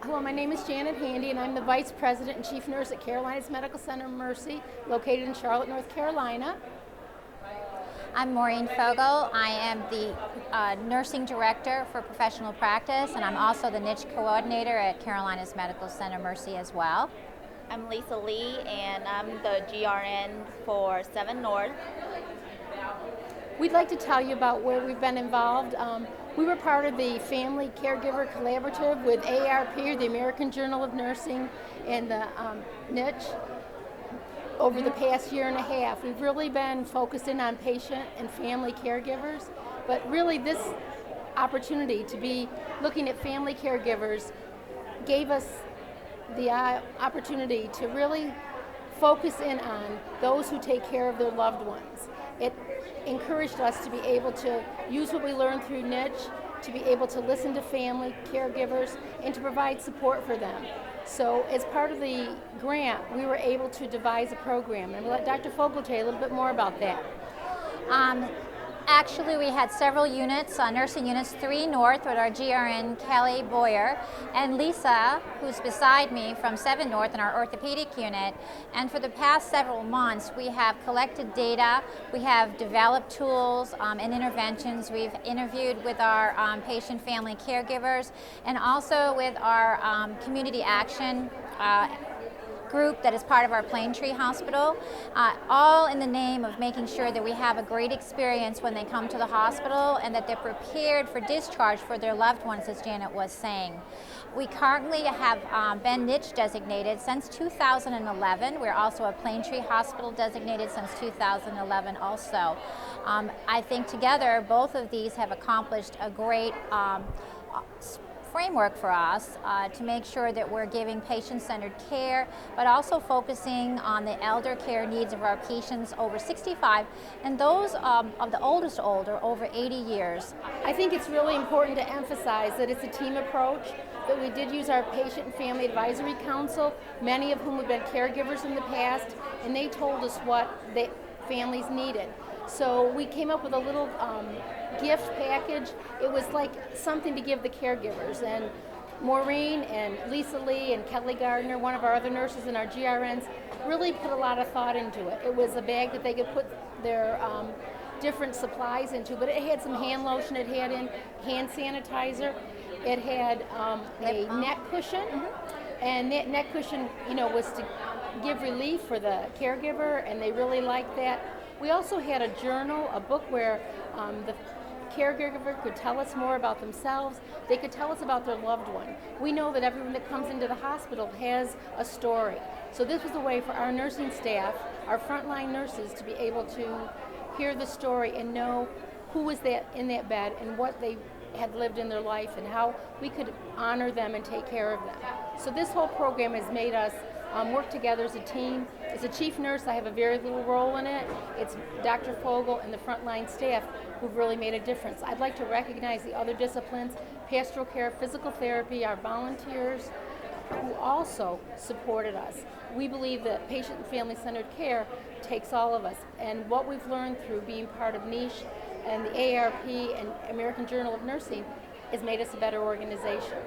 Hello, my name is Janet Handy, and I'm the Vice President and Chief Nurse at Carolinas Medical Center Mercy, located in Charlotte, North Carolina. I'm Maureen Fogel. I am the Nursing Director for Professional Practice, and I'm also the niche coordinator at Carolinas Medical Center Mercy as well. I'm Lisa Lee, and I'm the GRN for 7 North. We'd like to tell you about where we've been involved. We were part of the Family Caregiver Collaborative with AARP, the American Journal of Nursing, and the niche over the past year and a half. We've really been focusing on patient and family caregivers, but really this opportunity to be looking at family caregivers gave us the opportunity to really focus in on those who take care of their loved ones. It encouraged us to be able to use what we learned through niche, to be able to listen to family caregivers, and to provide support for them. So as part of the grant, we were able to devise a program, and we'll let Dr. Fogel tell you a little bit more about that. Actually, we had several units, nursing units, 3 North with our GRN Kelly Boyer, and Lisa, who's beside me from 7 North in our orthopedic unit. And for the past several months, we have collected data, we have developed tools and interventions. We've interviewed with our patient family caregivers and also with our community action group that is part of our Plaintree Hospital, all in the name of making sure that we have a great experience when they come to the hospital and that they're prepared for discharge for their loved ones, as Janet was saying. We currently have been niche designated since 2011. We're also a Plaintree Hospital designated since 2011 also. I think together both of these have accomplished a great framework for us to make sure that we're giving patient-centered care, but also focusing on the elder care needs of our patients over 65 and those of the oldest older, over 80 years. I think it's really important to emphasize that it's a team approach, that we did use our Patient and Family Advisory Council, many of whom have been caregivers in the past, and they told us what the families needed. So we came up with a little gift package. It was like something to give the caregivers, and Maureen and Lisa Lee and Kelly Gardner, one of our other nurses and our GRNs, really put a lot of thought into it. It was a bag that they could put their different supplies into, but it had some hand lotion, it had in hand sanitizer, it had a neck cushion, and that neck cushion, was to give relief for the caregiver, and they really liked that. We also had a journal, a book where the caregiver could tell us more about themselves. They could tell us about their loved one. We know that everyone that comes into the hospital has a story. So this was a way for our nursing staff, our frontline nurses, to be able to hear the story and know who was in that bed and what they had lived in their life and how we could honor them and take care of them. So this whole program has made us work together as a team. As a chief nurse, I have a very little role in it. It's Dr. Fogel and the frontline staff who've really made a difference. I'd like to recognize the other disciplines, pastoral care, physical therapy, our volunteers, who also supported us. We believe that patient and family-centered care takes all of us, and what we've learned through being part of NICHE and the AARP and American Journal of Nursing has made us a better organization.